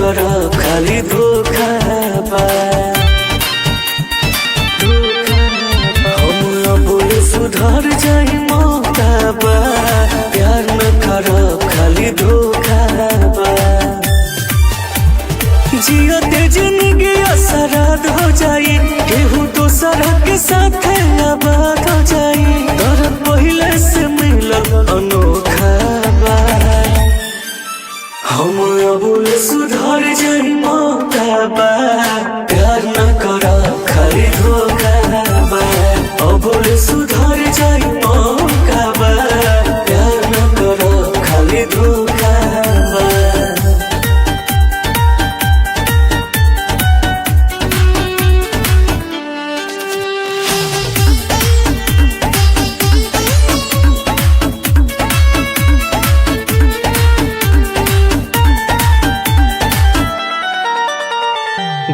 कर खाली धोखा बा। हम अब सुधर जाई मौका बा, प्यार न कर खाली धोखा बा। जियते जिंदगी असराद हो जाई, केहू दोसर के साथ आबाद हो जाई। दर्द पहले से मिलल अनोखा बा। हम अब सुधर जाई मौका बा, प्यार न कर खाली धोखा बा। अब सुधर जाई मौका बा, प्यार न कर खाली धोखा बा।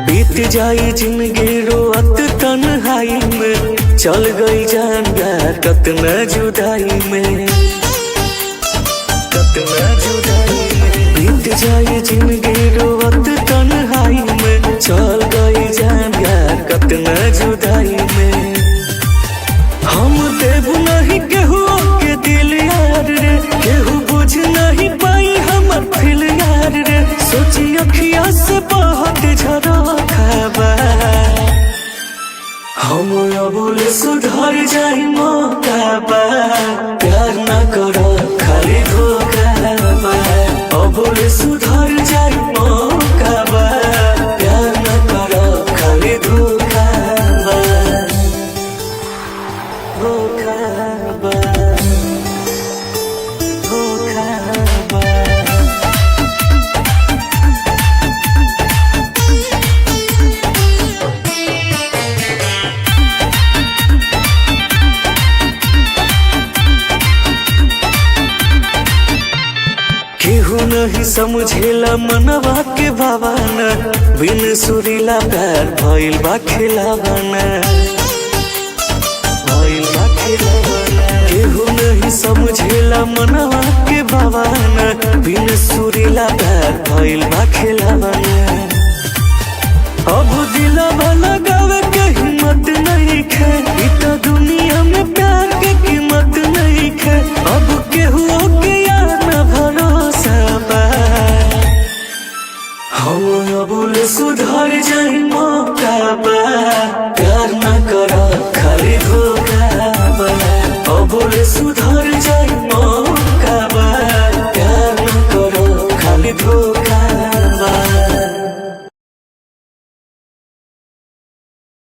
बीत जाई जिंदगी रोअत तन्हाई में, चल गई जान यार कतना जुदाई में, कतना जुदाई में। बीत जाई जिंदगी रोअत तन्हाई में, चल गई जान यार कतना जुदाई में। हम देव नहीं केहू के दिल यार रे, केहू बुझ नहीं पाई हमर फिल यार रे। सोची अखिया से बहुत झरोखा बा। हम अब सुधर जाई मौका बा, प्यार न कर खाली धोखा बा। अब सुधर जाई मौका बा, प्यार न कर खाली धोखा बा। धोखा बा, धोखा बा। केहू नहीं समझेला मनवा के भावना, बिन सुरीला प्यार भइल बा खिलावाना, भइल बा खिलावाना। केहू नहीं समझेला मनवा के भावना, बिन सुरीला प्यार भइल बा खिलावाना। अब दिलवा लगावे के हिम्मत नहीं खे, इ तो दुनिया में प्यार के कीमत नहीं खे। अब केहू के यार न भरोसा बा। हम अब सुधर जाई मौका बा, प्यार न कर खाली धोखा बा। अब सुधर जाई मौका